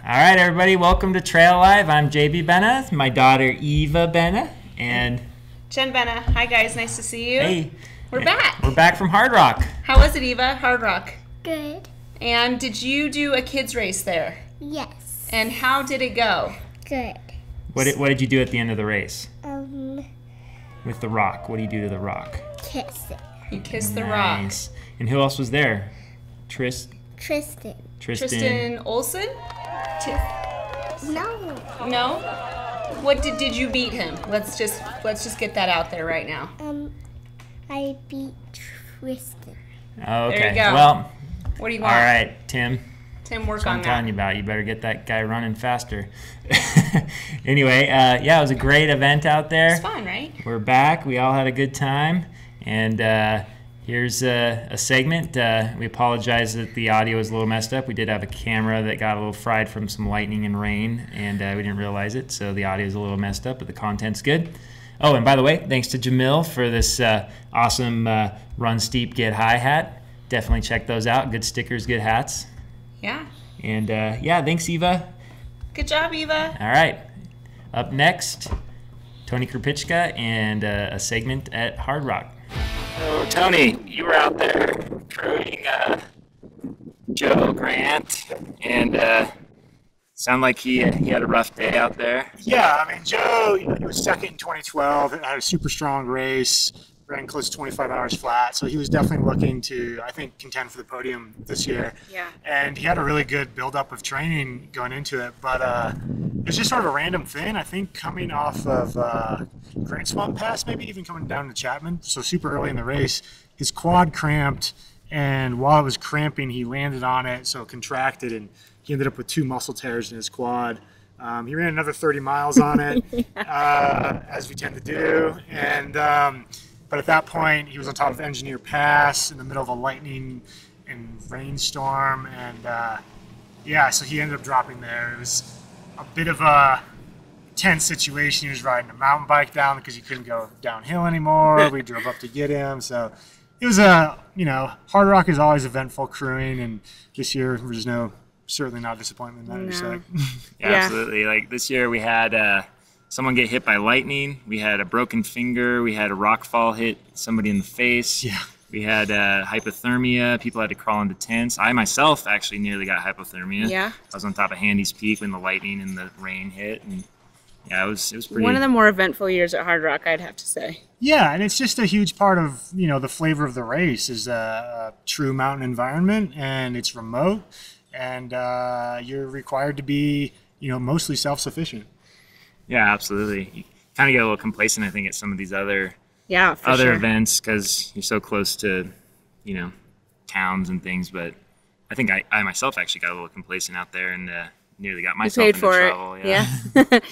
All right, everybody, welcome to TraiLive. I'm Eva Benna, my daughter Eva Benna, and Jen Benna. Hi, guys. Nice to see you. Hey. We're back. We're back from Hardrock. How was it, Eva? Hardrock. Good. And did you do a kids race there? Yes. And how did it go? Good. What did you do at the end of the race? With the rock. What do you do to the rock? kiss it. You kissed the rock. Nice. And who else was there? Tristan. Tristan Olsen? No. No? What did you beat him? Let's just get that out there right now. I beat Tristan. Okay. There you go. Well, What do you want? all right, Tim. Tim, work That's what on I'm telling you that. about. You better get that guy running faster. Anyway, yeah, it was a great event out there. It's fun, right? We're back. We all had a good time. And here's a segment. We apologize that the audio was a little messed up. We did have a camera that got a little fried from some lightning and rain, and we didn't realize it. So the audio is a little messed up, but the content's good. Oh, and by the way, thanks to Jamil for this awesome Run Steep, Get High hat. Definitely check those out. Good stickers, good hats. Yeah. And yeah, thanks, Eva. Good job, Eva. All right. Up next, Tony Krupicka and a segment at Hardrock. So, Tony, you were out there crewing Joe Grant, and sounded like he had a rough day out there. Yeah, I mean, Joe, he was second in 2012, had a super strong race, ran close to 25 hours flat, so he was definitely looking to, I think, contend for the podium this year. Yeah. And he had a really good buildup of training going into it, but it was just sort of a random thing, I think, coming off of Grand Swamp Pass, maybe even coming down to Chapman, so super early in the race, his quad cramped, and while it was cramping, he landed on it, so it contracted, and he ended up with 2 muscle tears in his quad. He ran another 30 miles on it, as we tend to do, and but at that point, he was on top of Engineer Pass in the middle of a lightning and rainstorm, and yeah, so he ended up dropping there. It was a bit of a tense situation. He was riding a mountain bike down because he couldn't go downhill anymore. We drove up to get him, so it was Hardrock is always eventful crewing, and this year there's certainly not disappointment in that respect. Yeah, absolutely. Like this year, we had someone get hit by lightning. We had a broken finger. We had a rock fall hit somebody in the face. Yeah. We had hypothermia. People had to crawl into tents. I myself actually nearly got hypothermia. Yeah. I was on top of Handy's Peak when the lightning and the rain hit, and yeah, it was pretty. One of the more eventful years at Hardrock, I'd have to say. Yeah, and it's just a huge part of the flavor of the race is a true mountain environment, and it's remote, and you're required to be mostly self-sufficient. Yeah, absolutely. You kind of get a little complacent, I think, at some of these other sure. events because you're so close to, towns and things. But I think I myself actually got a little complacent out there and nearly got myself into trouble. Yeah.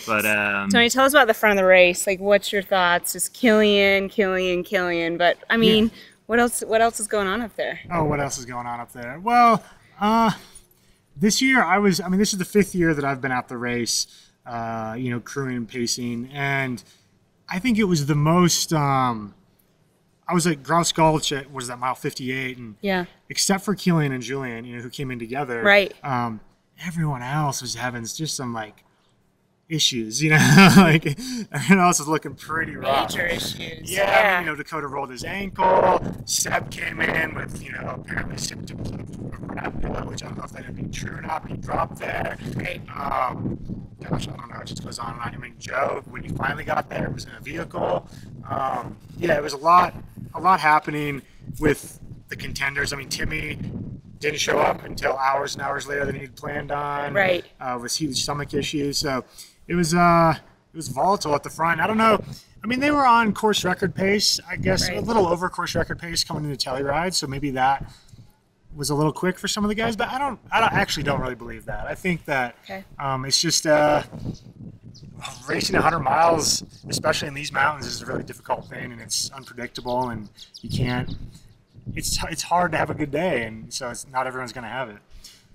But Tony, tell us about the front of the race. Like, what's your thoughts? Just Killian. But I mean, what else is going on up there? Oh, what else is going on up there? Well, this year this is the 5th year that I've been at the race. Crewing and pacing, and I think it was the most. I was at Grouse Gulch at that mile 58, and except for Killian and Julian, who came in together, right? Everyone else was having just some issues, like everyone else was looking pretty rough. Major issues. Yeah. Dakota rolled his ankle. Seb came in with apparently symptoms of rapid, which I don't know if that had been true or not, but he dropped there. Right. Gosh, I don't know. It just goes on and on. I mean, Joe, when he finally got there, was in a vehicle. It was a lot happening with the contenders. I mean, Timmy didn't show up until hours and hours later than he'd planned on. Right. With huge stomach issues. So it was volatile at the front. I don't know. I mean, they were on course record pace, I guess, right. A little over course record pace coming into Telluride. So maybe that was a little quick for some of the guys, but I actually don't really believe that. I think that it's just racing 100 miles, especially in these mountains, is a really difficult thing, and it's unpredictable, and you can't. It's hard to have a good day, and so not everyone's going to have it.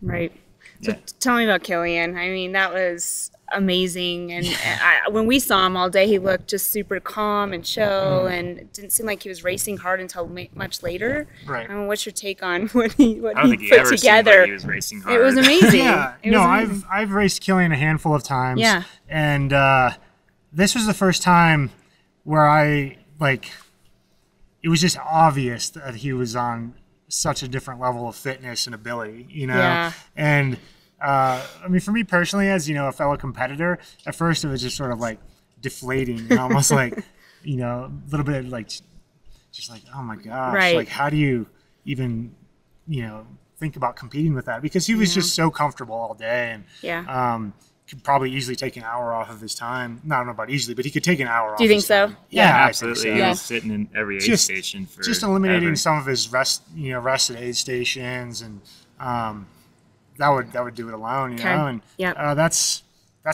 Right. So tell me about Killian. I mean, that was amazing. And when we saw him all day, he looked just super calm and chill, and it didn't seem like he was racing hard until much later. Right. What's your take on what he I don't think he put ever together? seemed like he was racing hard. It was amazing. Yeah. It was No, amazing. I've raced Killian a handful of times. Yeah. And this was the first time where it was just obvious that he was on such a different level of fitness and ability, you know? Yeah. And I mean, for me personally, as you know, a fellow competitor, at first it was just sort of like deflating and almost like, you know, a little bit like, just like, oh my gosh, Right. like how do you even, you know, think about competing with that? Because he was just so comfortable all day, and could probably easily take an hour off of his time. No, I don't know about easily, but he could take an hour off. Do you think his so? time. Yeah, I think absolutely. so. He was sitting in every aid station for just eliminating ever. some of his rest at aid stations, and that would do it alone, you know. And that's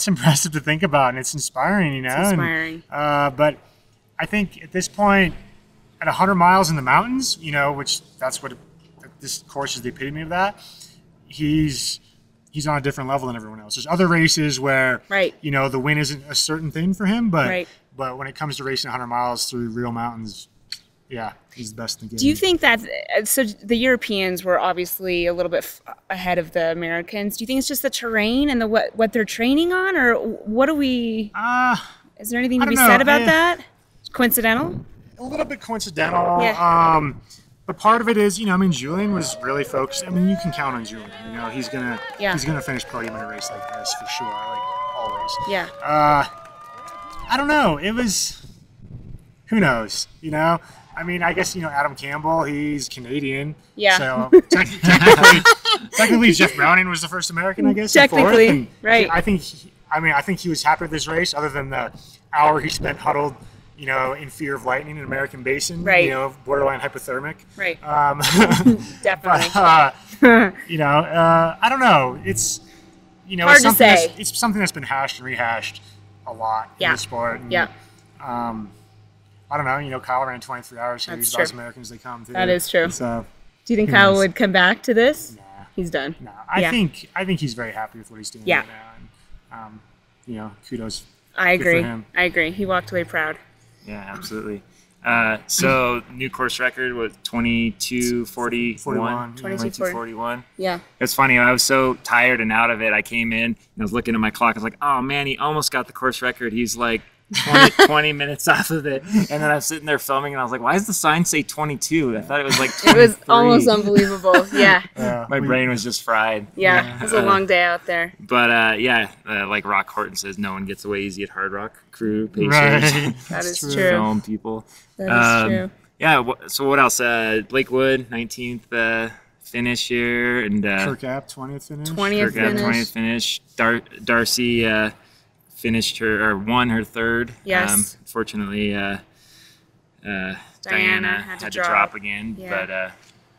impressive to think about, and it's inspiring, you know. It's inspiring. But I think at this point, at 100 miles in the mountains, you know, which that's what this course is the epitome of that. He's on a different level than everyone else. There's other races where, you know, the win isn't a certain thing for him, but when it comes to racing 100 miles through real mountains, yeah, he's the best in the game. Do you think that, so the Europeans were obviously a little bit ahead of the Americans. Do you think it's just the terrain and what they're training on, or what do we, is there anything to be said about that? Coincidental? A little bit coincidental. Yeah. But part of it is, you know, I mean, Julian was really focused. I mean, you can count on Julian. You know, he's gonna finish podium in a race like this for sure, like always. Yeah. I don't know. It was, who knows? You know, I mean, I guess, you know, Adam Campbell, he's Canadian. Yeah. So technically, Jeff Browning was the first American, I guess. Technically, right. I think he was happy with this race, other than the hour he spent huddled, you know, in fear of lightning in American Basin, you know, borderline hypothermic. Right. Definitely. You know, I don't know. It's, you know, hard to say. It's something that's been hashed and rehashed a lot in the sport. And, I don't know. You know, Kyle ran 23 hours. He's about as American as they come. Too. That is true. So, do you think Kyle would come back to this? Nah. He's done. No, I think he's very happy with what he's doing right now. And, you know, kudos. I agree. For him. I agree. He walked away proud. Yeah, absolutely. So new course record was 22:41. Yeah. It's funny. I was so tired and out of it. I came in and I was looking at my clock. I was like, oh man, he almost got the course record. He's like 20 minutes off of it. And then I was sitting there filming and I was like, why does the sign say 22? I thought it was like 23. It was almost unbelievable. Yeah. My brain was just fried. Yeah. It was a long day out there. But like Rock Horton says, no one gets away easy at Hardrock. Crew, pacers. Right. That is true. Film people. That is true. Yeah. So what else? Lakewood, 19th finish here, and Kirkap, 20th finish. 20th finish. Darcy finished won her third. Yes. Fortunately, Diana had to drop again, but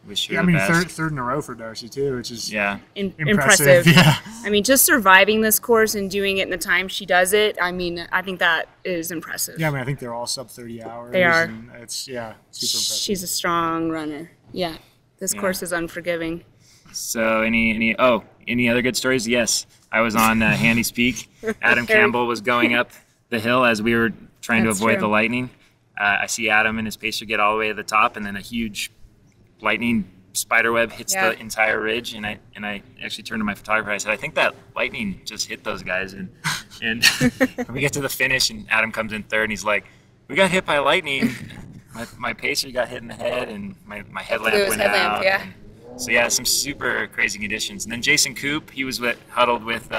wish her the best. Third in a row for Darcy too, which is impressive. Yeah. I mean, just surviving this course and doing it in the time she does it. I mean, I think that is impressive. Yeah, I mean, I think they're all sub 30 hours. They are. And it's super impressive. She's a strong runner. Yeah, this course is unforgiving. So any other good stories? Yes, I was on Handy's Peak. Adam Campbell was going up the hill as we were trying to avoid the lightning. I see Adam and his pacer get all the way to the top, and then a huge lightning spiderweb hits the entire ridge. And I actually turned to my photographer. I said, I think that lightning just hit those guys. And we get to the finish, and Adam comes in third, and he's like, we got hit by lightning. My pacer got hit in the head, and my headlamp went out. Yeah. So yeah, some super crazy conditions. And then Jason Coop, he was huddled with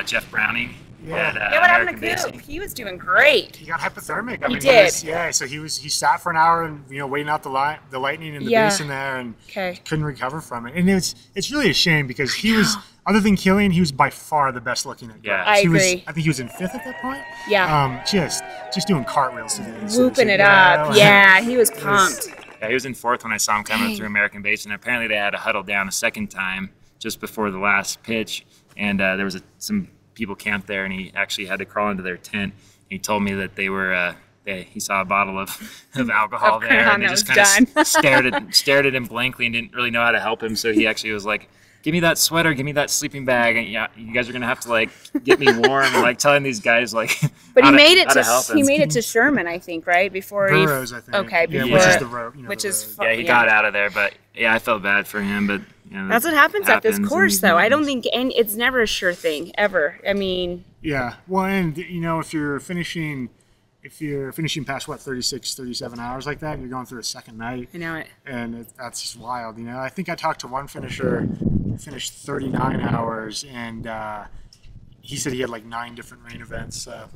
Jeff Browning. What happened to Coop? He was doing great. He got hypothermic. He did. So he sat for an hour and waiting out the lightning in the basin there, and couldn't recover from it. And it's really a shame because he was, other than Killian, he was by far the best looking at Yeah, I agree. I think he was in 5th at that point. Yeah. Just doing cartwheels today. Whooping it up. Yeah, he was pumped. Yeah, he was in 4th when I saw him coming through American Basin. Apparently they had to huddle down a second time just before the last pitch, and there was some people camped there, and he actually had to crawl into their tent. He told me that they he saw a bottle of alcohol there, Crown and he that just was kind done. of stared at him blankly and didn't really know how to help him. So he actually was like, "Give me that sweater, give me that sleeping bag, and yeah, you guys are gonna have to like get me warm," and like telling these guys like. But he made help it to Sherman, I think, right? Before Burroughs, I think. Okay, Yeah, before which is the road. which is Yeah, he got out of there, but yeah, I felt bad for him, but. You know, that's what happens at this course, though. I don't think. think it's never a sure thing ever. I mean. Yeah. Well, and you know, if you're finishing past 36, 37 hours like that, you're going through a second night. I know it. And that's just wild. You know, I think I talked to one finisher who finished 39 hours, and he said he had like 9 different rain events. So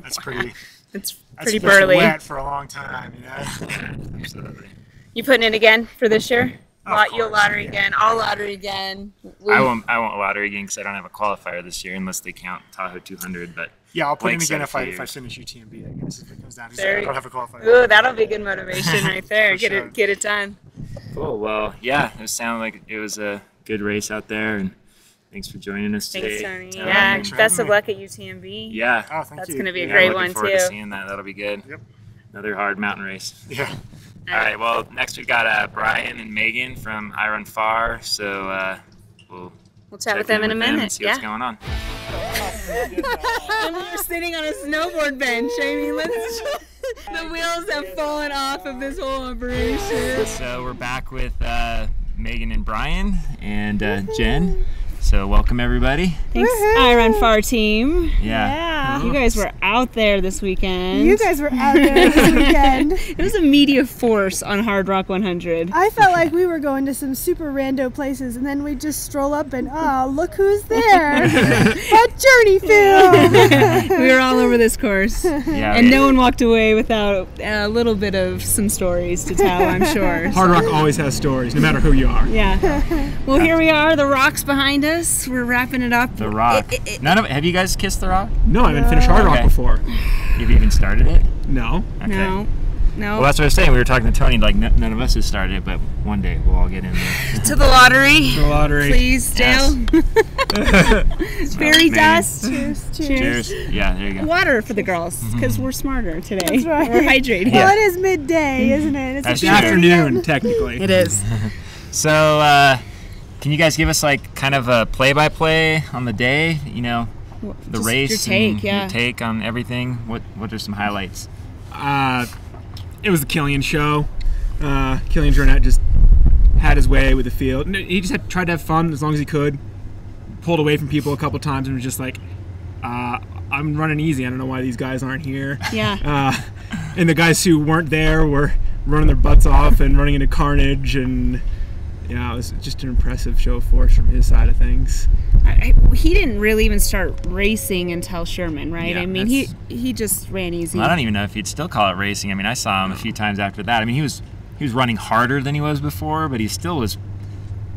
that's pretty. It's That's pretty burly. wet for a long time. You know. Absolutely. You putting in again for this year? You'll course, lottery yeah. again. I'll lottery again. I won't lottery again because I don't have a qualifier this year unless they count Tahoe 200. But Yeah, I'll put Blake in again said if I years. finish UTMB. I guess if it comes down to There I you- don't have a qualifier. Ooh, that'll be good motivation right there. For sure. Get it done. Cool. Well, yeah, it sounded like it was a good race out there, and thanks for joining us Thanks, today. Tony. Tony. Yeah, thanks for best having of me. luck at UTMB. Yeah. Oh, thank That's you. gonna be a Yeah, great looking one, forward too. to seeing that. That'll be good. Yep. Another hard mountain race. Yeah. All right. Well, next we've got Bryon and Meghan from I Run Far. So we'll We'll chat check with them in a and minute. see Yeah. what's going on. And we're sitting on a snowboard bench. I mean, the wheels have fallen off of this whole operation. So we're back with Meghan and Bryon and Jen. So welcome everybody. Thanks, I Run Far team. Yeah. You guys were out there this weekend. You guys were out there this weekend. It was a media force on Hardrock 100. I felt like we were going to some super rando places, and then we just stroll up and, oh, look who's there. At Journeyfilm. We were all over this course. Yeah. And no one walked away without a little bit of some stories to tell, I'm sure. Hardrock always has stories, no matter who you are. Yeah. Well, here we are. The rock's behind us. We're wrapping it up. The Rock. Have you guys kissed the Rock? No, I haven't finished Hardrock Okay. before. You've even started it? No. Okay. No. Well, that's what I was saying. We were talking to Tony, like none of us has started it, but one day we'll all get in there. To the lottery. The lottery. Please, Dale. Fairy Meghan. dust. Cheers. Yeah, there you go. Water for the girls, because we're smarter today. That's right. We're hydrated. Yeah. Well, it is midday, isn't it? It's That's a true. Afternoon, technically. It is. So, can you guys give us like kind of a play-by-play on the day? You know, the Just race, your take, and yeah. your take on everything. What are some highlights? It was the Killian show. Killian Jornet just had his way with the field. No, he just tried to have fun as long as he could. Pulled away from people a couple times and was just like, I'm running easy. I don't know why these guys aren't here. Yeah. And the guys who weren't there were running their butts off and running into carnage, and yeah, it was just an impressive show of force from his side of things. He didn't really even start racing until Sherman, right? Yeah, I mean, he just ran easy. Well, I don't even know if you'd still call it racing. I mean, I saw him a few times after that. I mean, he was running harder than he was before, but he still was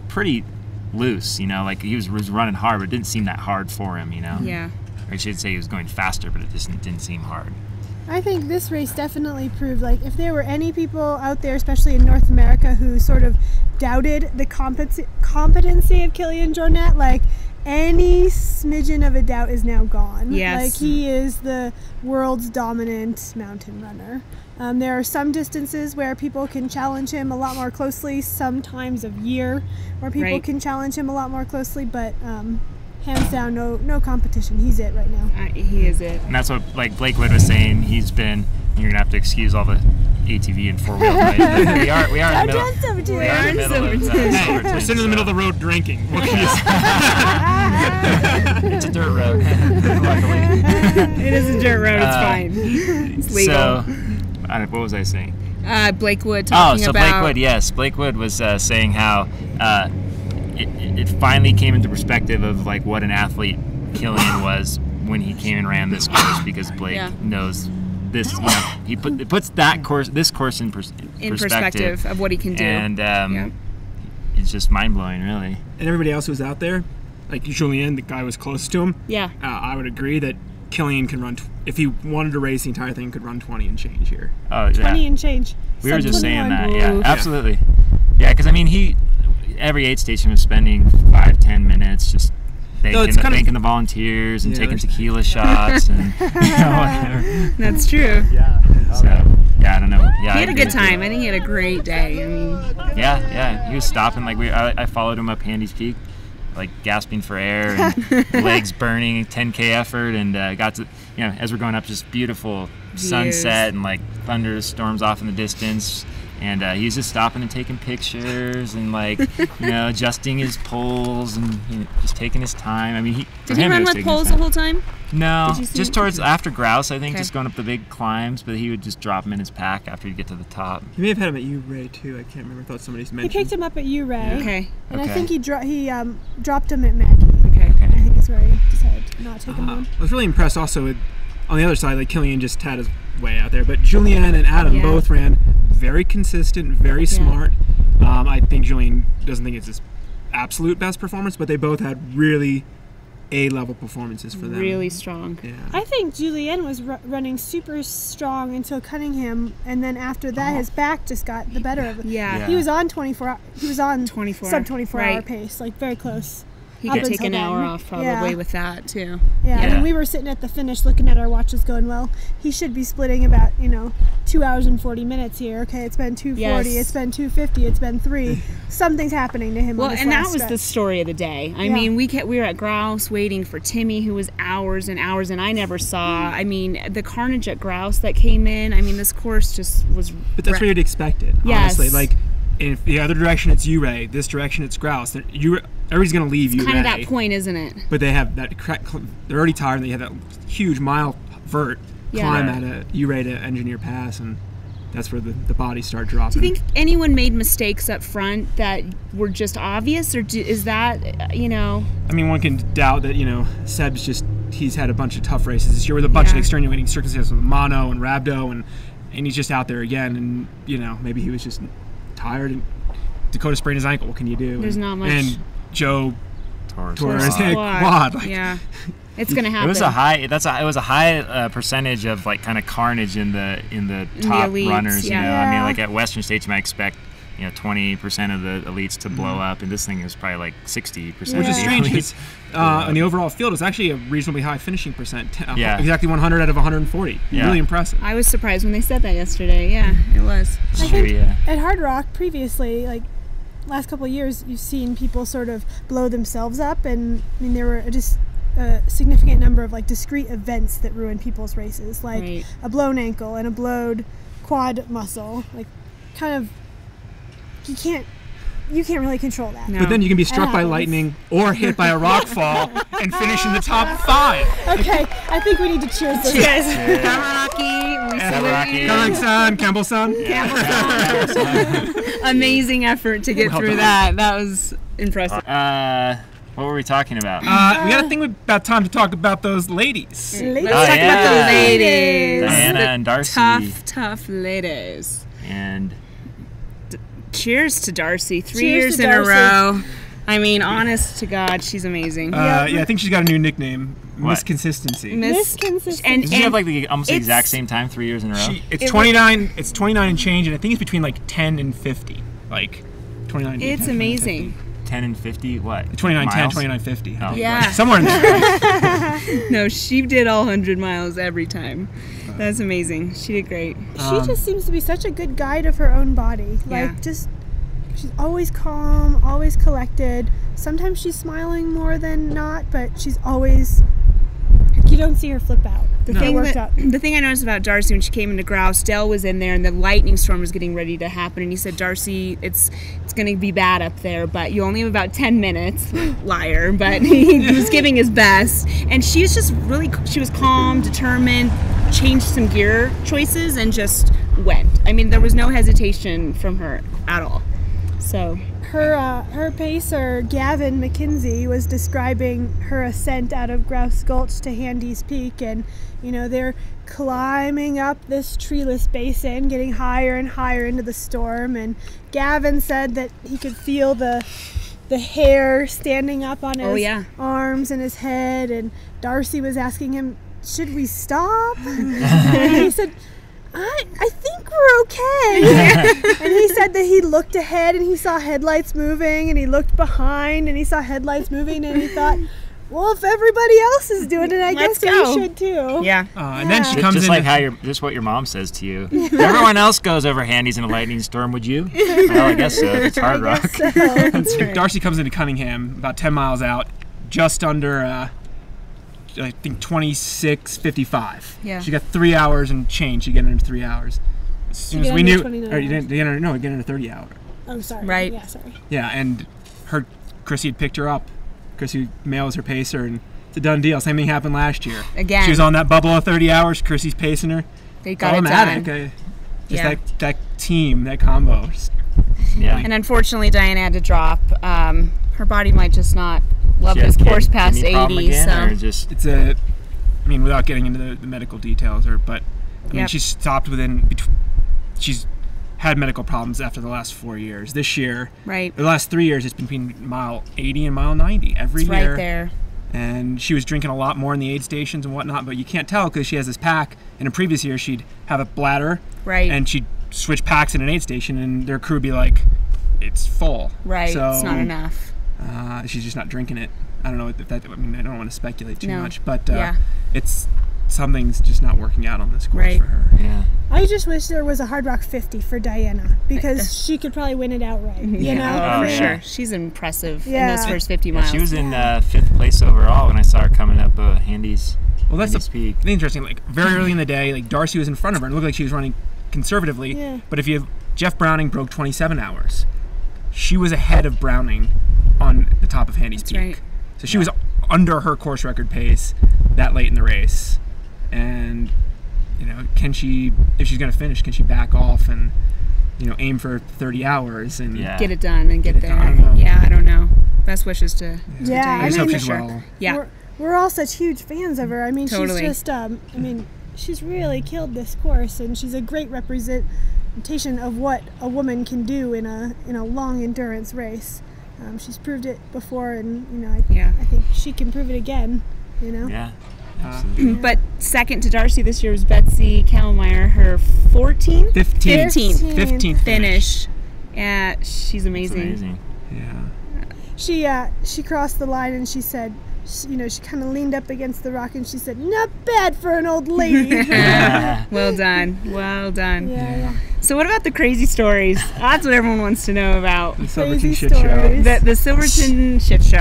pretty loose. You know, like he was running hard, but it didn't seem that hard for him. You know. Yeah. Or I should say he was going faster, but it just didn't seem hard. I think this race definitely proved, like, if there were any people out there, especially in North America, who sort of doubted the competency of Killian Jornet, like, any smidgen of a doubt is now gone. Yes. Like, he is the world's dominant mountain runner. There are some distances where people can challenge him a lot more closely, some times of year where people Right. can challenge him a lot more closely, but hands down, no competition. He's it right now. He is it. And that's what like Blake Wood was saying. He's been. You're gonna have to excuse all the ATV and 4-wheel. Right? we are in the middle. We are in the middle of Silverton, We're sitting in the middle of the road drinking. What can you say? It's a dirt road, luckily. It is a dirt road. It's fine. It's legal. So, what was I saying? Blake Wood talking so about. Blake Wood, yes. Blake Wood was saying how it finally came into perspective of like what an athlete Killian was when he came and ran this course, because Blake knows this. You know, it puts this course in perspective of what he can do. and it's just mind blowing, really. And everybody else who was out there, like Julian, the guy who was close to him, Yeah. I would agree that Killian can run, if he wanted to race the entire thing, could run 20 and change here. Oh, 20 and change. We were just saying 21. that, yeah, Ooh. absolutely. Yeah, because I mean, every aid station was spending 5-10 minutes just thanking the volunteers and taking tequila shots and whatever. That's true. Yeah. So I don't know. Yeah, He had a good time. I think he had a great day. I mean, yeah. He was stopping I followed him up Handy's Peak, like gasping for air and legs burning, 10K effort, and got to as we're going up, just beautiful sunset and like thunderstorms off in the distance. And he was just stopping and taking pictures and adjusting his poles and just taking his time. I mean, did he run with poles the whole time? No, just towards after grouse, I think, just going up the big climbs. But he would just drop him in his pack after he'd get to the top. You may have had him at U-Ray too. I can't remember. I thought somebody's mentioned. He picked him up at U-Ray. Yeah. Okay. And I think he dropped him at Maggie. Okay. I think it's where he decided to not take him home. I was really impressed also with, on the other side, like Killian just had his way out there, but Julianne and Adam both ran very consistent, very smart. I think Julian doesn't think it's his absolute best performance, but they both had really A-level performances for them. Really strong. Yeah. I think Julianne was running super strong until Cunningham, and then after that, his back just got the better of him. Yeah. He was on 24. He was on 24. sub 24-hour pace, like very close. He could take an hour off probably with that too. Yeah, and we were sitting at the finish looking at our watches going, well, he should be splitting about, 2 hours and 40 minutes here. Okay, it's been 2:40, it's been 2:50, it's been 3. Something's happening to him. Well, on this and that last was stretch. the story of the day. I mean, we were at grouse waiting for Timmy, who was hours and hours, and I never saw. I mean, the carnage at grouse that came in. I mean, this course just was. But that's what you'd expect it. Yes. Honestly, like if the other direction it's U-Ray, this direction it's grouse. Everybody's gonna leave U-Ray. It's kind of that point, isn't it? But they have that. They're already tired, and they have that huge mile vert climb at a U-Ray to Engineer Pass, and that's where the bodies start dropping. Do you think anyone made mistakes up front that were just obvious, or is that I mean, one can doubt that Seb's he's had a bunch of tough races this year with a bunch of extenuating circumstances with mono and rhabdo, and he's just out there again, and maybe he was just tired. And Dakota sprained his ankle. What can you do? There's not much. And Joe tore his quad. Like, it's gonna happen. It was a high percentage of like kind of carnage in the top elites, runners. I mean, like at Western States, you might expect 20% of the elites to blow up, and this thing is probably like 60%. Which is strange because in the overall field, it's actually a reasonably high finishing percent. Exactly 100 out of 140. Really impressive. I was surprised when they said that yesterday. Yeah, it was. I think at Hardrock previously, like last couple of years, you've seen people sort of blow themselves up, and I mean there were just a significant number of like discrete events that ruin people's races, like a blown ankle and a blowed quad muscle. Like, kind of, you can't really control that. No. But then you can be struck by lightning or hit by a rock fall and finish in the top 5. Okay, I think we need to cheers those guys. Campbell-san. Amazing effort to get through that. That was impressive. What were we talking about? We got to think about time to talk about those ladies. Let's talk about the ladies. Diana and Darcy. Tough ladies. And cheers to Darcy. 3 years in a row. I mean, honest to God, she's amazing. I think she's got a new nickname. Miss Consistency. Miss Consistency. And she have like almost the exact same time, 3 years in a row? It's 29. It's 29 and change, and I think it's between like 10 and 50. Like 29. It's amazing. 10 and 50, what? 29:10, 29:50. Oh. Yeah. Somewhere in there. No, she did all 100 miles every time. That's amazing. She did great. She just seems to be such a good guide of her own body. Like, she's always calm, always collected. Sometimes she's smiling more than not, but she's always, you don't see her flip out. The thing I noticed about Darcy when she came into grouse, Dell was in there and the lightning storm was getting ready to happen, and he said, Darcy, it's going to be bad up there, but you only have about 10 minutes. Liar, but he was giving his best. And she was just she was calm, determined, changed some gear choices, and just went. I mean, there was no hesitation from her at all. So her pacer, Gavin McKenzie, was describing her ascent out of Grouse Gulch to Handy's Peak, and they're climbing up this treeless basin, getting higher and higher into the storm, and Gavin said that he could feel the hair standing up on his arms and his head, and Darcy was asking him, should we stop? And he said, I think we're okay. And he said that he looked ahead and he saw headlights moving, and he looked behind and he saw headlights moving, and he thought, well, if everybody else is doing it, I guess we should too. Yeah. And then she comes just in. like how just what your mom says to you. If everyone else goes over handies in a lightning storm, would you? Well, I guess so. It's hard rock. So. Darcy comes into Cunningham, about 10 miles out, just under, I think 26:55. Yeah. She got 3 hours and change to get into 3 hours. As soon as we knew, 29 or you didn't get into 30 hour. Oh, sorry. Right. Yeah, sorry. Yeah, and Chrissy had picked her up. Chrissy Mail was her pacer, and it's a done deal. Same thing happened last year. Again. She was on that bubble of 30 hours. Chrissy's pacing her. They got it automatic. done. Just that team, that combo. Yeah. And unfortunately, Diana had to drop. Her body might just not love She this has course past kidney problem 80. again, or So just It's I mean, without getting into the medical details, but I mean, Yep. she stopped she's had medical problems after the last 4 years. This year, right, the last 3 years, it's been between mile 80 and mile 90 every it's year. right there. And she was drinking a lot more in the aid stations and whatnot, but you can't tell because she has this pack. In a previous year, she'd have a bladder, Right. and she'd switch packs in an aid station, and their crew would be like, it's full. Right. So, It's not enough. She's just not drinking it. I don't know if that, I mean, I don't want to speculate too No. much, but Yeah. it's something's just not working out on this course Right. for her. yeah. I just wish there was a Hardrock 50 for Diana because she could probably win it outright. You know? Oh, Oh, for yeah. sure. She's impressive in Yeah. those first 50 Yeah, miles. she was in 5th place overall when I saw her coming up Handy's. Well, that's Handy's peak. the interesting. Like very early in the day, like Darcy was in front of her, and it looked like she was running conservatively. Yeah. But if you have Jeff Browning broke 27 hours, she was ahead of Browning on the top of Handy's peak. right. So she was under her course record pace that late in the race, and can she, if she's going to finish, can she back off and aim for 30 hours and Yeah. Get it done and get Get it there. done. I don't know. Yeah, I don't know. Best wishes to Yeah, I just I hope mean, she's well. Yeah. We're all such huge fans of her. I mean, Totally. she's just, I mean, she's really killed this course, and she's a great representation of what a woman can do in a long endurance race. She's proved it before, and I think she can prove it again. Yeah. But second to Darcy this year was Betsy Kalmeyer, her 14th? 15th finish. Yeah, she's It's amazing. amazing. Yeah. She crossed the line, and she said, she kind of leaned up against the rock, and she said, "Not bad for an old lady." Well done. Well done. Yeah. So what about the crazy stories? That's what everyone wants to know about. The Silverton Crazy shit show. stories. The Silverton shit show.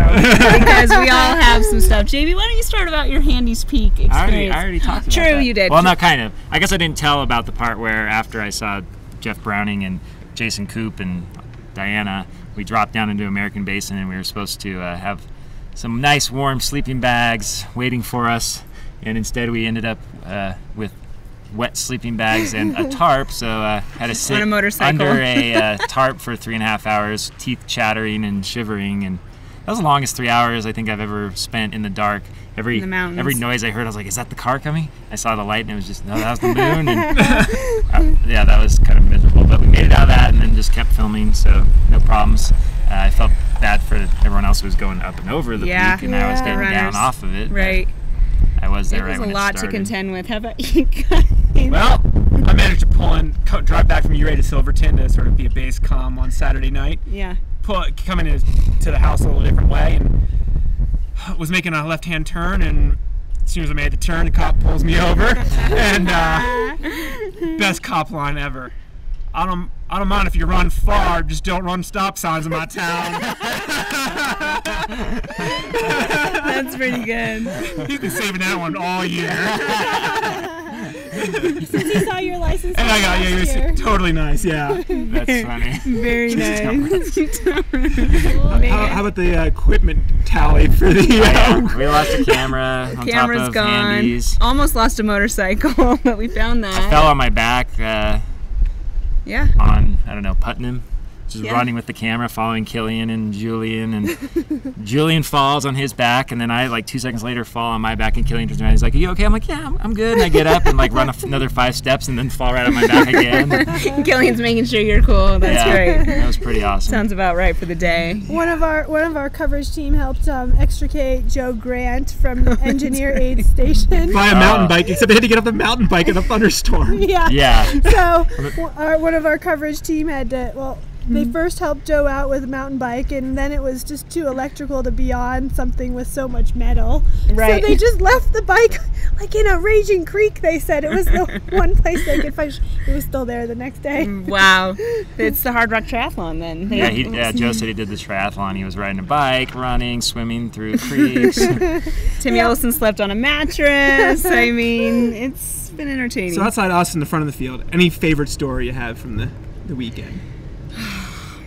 Because we all have some stuff. JB, why don't you start about your Handy's Peak experience? I already talked about True, that. you did. Well, not kind of. I guess I didn't tell about the part where after I saw Jeff Browning and Jason Koop and Diana, we dropped down into American Basin and we were supposed to have some nice warm sleeping bags waiting for us, and instead we ended up with wet sleeping bags and a tarp, so had to sit On a motorcycle. under a tarp for 3.5 hours, teeth chattering and shivering, and that was the longest 3 hours I think I've ever spent in the dark. In the mountains. Every noise I heard, I was like, is that the car coming? I saw the light and it was just, no, that was the moon. And yeah, that was kind of miserable, but we made it out of that and then just kept filming, so no problems. I felt bad for everyone else who was going up and over the Yeah. peak, and I was Yeah. getting Runners. down off of it. but Right. I was there It was right when a lot it to started. contend with. How about you guys? Well, I managed to pull in, drive back from Uray to Silverton to sort of be a base comm on Saturday night. Yeah. Coming to the house a little different way, and was making a left-hand turn, and as soon as I made the turn, the cop pulls me over, and best cop line ever. I don't mind if you run far, just don't run stop signs in my town. That's pretty good. He's been saving that one all year. Since he saw your license And I got, yeah, last he year. was totally nice, yeah. That's funny. Very nice. How about the equipment tally for the... We lost a camera on Camera's top of gone. Handy's. Almost lost a motorcycle, but we found that. I fell on my back Yeah. on, I don't know, Putnam. Just Yeah. running with the camera, following Killian and Julian, and Julian falls on his back, and then I, like 2 seconds later, fall on my back, and Killian turns around, he's like, "Are you okay?" I'm like, "Yeah, I'm good," and I get up and like run another 5 steps, and then fall right on my back again. Killian's making sure you're cool. That's Yeah, great. That was pretty awesome. Sounds about right for the day. One of our coverage team helped extricate Joe Grant from the engineer aid station. By a mountain bike, except they had to get off the mountain bike in a thunderstorm. Yeah. Yeah. So one of our coverage team had to, They first helped Joe out with a mountain bike, and then it was just too electrical to be on something with so much metal. Right. So they just left the bike like in a raging creek, they said. It was the one place they could find. It was still there the next day. Wow. It's the Hardrock Triathlon then. Yeah, Joe said he did the triathlon. He was riding a bike, running, swimming through creeks. Tim Ellison slept on a mattress. I mean, it's been entertaining. So outside us in the front of the field, any favorite story you have from the weekend?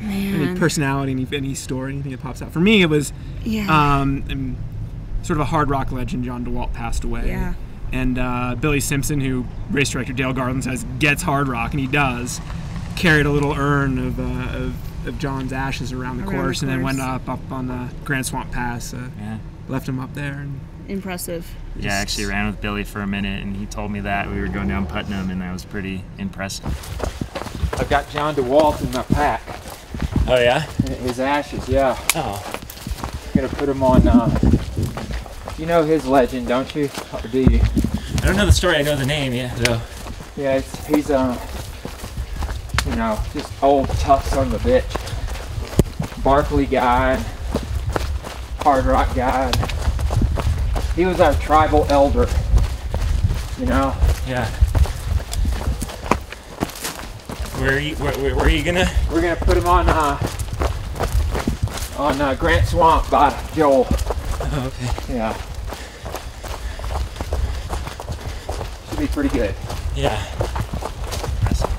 Man. Any personality, any story, anything that pops out? For me, it was sort of a hard rock legend. John DeWalt passed away. Yeah. And Billy Simpson, who race director Dale Garland says gets hard rock, and he does, carried a little urn of John's ashes around the course, and then went up on the Grand Swamp Pass. Left him up there. And impressive. Yeah, I actually ran with Billy for a minute, and he told me that. We were going down Putnam, and that was pretty impressive. I've got John DeWalt in my pack. Oh, yeah? His ashes, yeah. Oh. Gonna put him on, you know his legend, don't you? Or do you? I don't know the story, I know the name, yeah. So. Yeah, he's, you know, just old tough son of a bitch. Barkley guy, hard rock guy. He was our tribal elder, you know? Yeah. Where are you gonna? We're gonna put him on Grant Swamp by Joel. Oh, okay. Yeah. Should be pretty good. Yeah.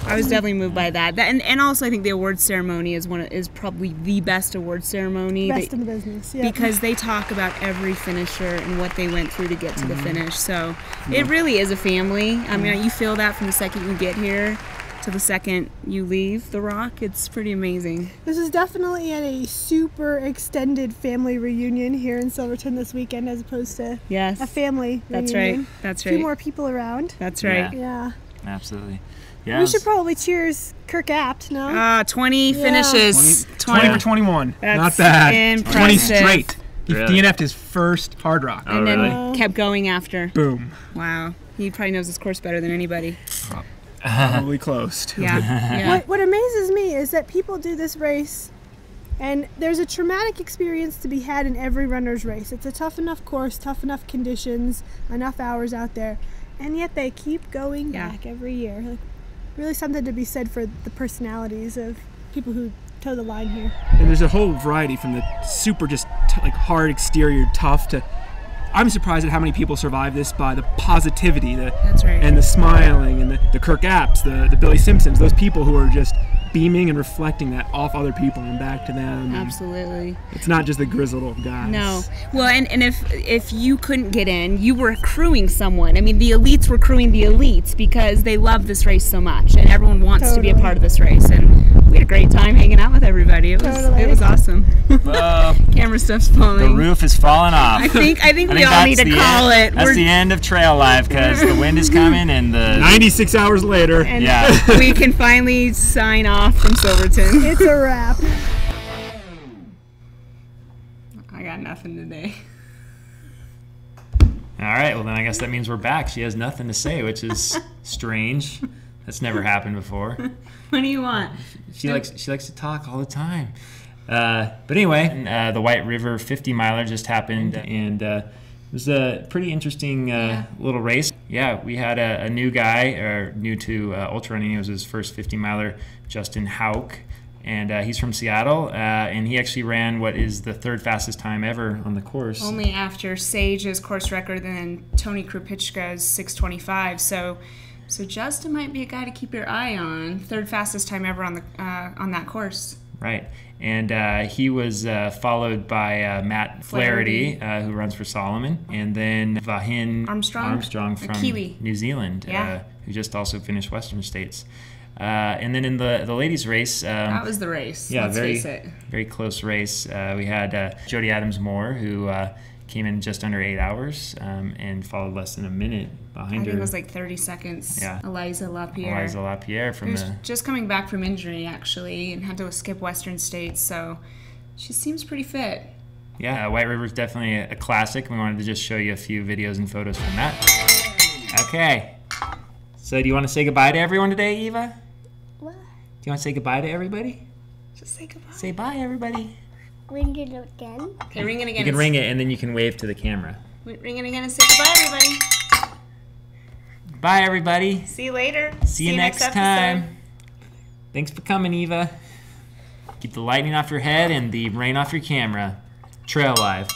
I was definitely moved by that. And also I think the award ceremony is probably the best award ceremony. Best in the business, yeah. Because they talk about every finisher and what they went through to get to the finish. So it really is a family. I mean, you feel that from the second you get here to the second you leave the rock. It's pretty amazing. This is definitely a super extended family reunion here in Silverton this weekend, as opposed to a family That's reunion. right. That's right. A few more people around. That's right. Yeah. Absolutely. Yeah. We should probably cheers Kirk Apt, no? 20 finishes. 20 for 21. That's not bad. impressive. 20 straight. He Really? DNF'd his first hard rock. And then kept going after. Boom. Wow. He probably knows his course better than anybody. Probably close to Yeah. it. Yeah. What amazes me is that people do this race, and there's a traumatic experience to be had in every runner's race. It's a tough enough course, tough enough conditions, enough hours out there, and yet they keep going back every year. Like, really something to be said for the personalities of people who toe the line here. And there's a whole variety from the super just like hard exterior, tough to. I'm surprised at how many people survive this by the positivity, That's right. and the smiling, and the Kirk Apps, the Billy Simpsons, those people who are just beaming and reflecting that off other people and back to them. Absolutely. It's not just the grizzled old guys. No. Well, and if you couldn't get in, you were crewing someone. I mean, the elites were crewing the elites because they love this race so much, and everyone wants to be a part of this race. And we had a great time hanging out with everybody. It was awesome. Camera stuff's falling. The roof is falling off. I think we all need to call it. That's the end of TraiLive because the wind is coming and the 96 hours later. And we can finally sign off from Silverton. It's a wrap. I got nothing today. All right, well then I guess that means we're back. She has nothing to say, which is strange. That's never happened before. What do you want? She likes to talk all the time. But anyway, the White River 50 miler just happened, and it was a pretty interesting little race. Yeah, we had a new guy, or new to ultra running. It was his first 50 miler, Justin Hauk, and he's from Seattle, and he actually ran what is the third fastest time ever on the course. Only after Sage's course record and Tony Krupicka's 6:25. So Justin might be a guy to keep your eye on. Third fastest time ever on that course. Right, and he was followed by Matt Flaherty, who runs for Solomon, and then Vahin Armstrong from Kiwi. New Zealand, who just also finished Western States. And then in the ladies' race, that was the race. Yeah, let's face it. Very close race. We had Jody Adams-Moore, who came in just under 8 hours and followed less than a minute behind her. I think it was like 30 seconds. Yeah. Eliza Lapierre from the... just coming back from injury, actually, and had to skip Western States, so she seems pretty fit. Yeah, White River is definitely a classic. We wanted to just show you a few videos and photos from that. Okay. So do you want to say goodbye to everyone today, Eva? What? Do you want to say goodbye to everybody? Just say goodbye. Say bye, everybody. Ring it again. Okay, ring it again. You can ring it, and then you can wave to the camera. Ring it again and say goodbye, everybody. Bye, everybody. See you later. See you next time. Thanks for coming, Eva. Keep the lightning off your head and the rain off your camera. TraiLive.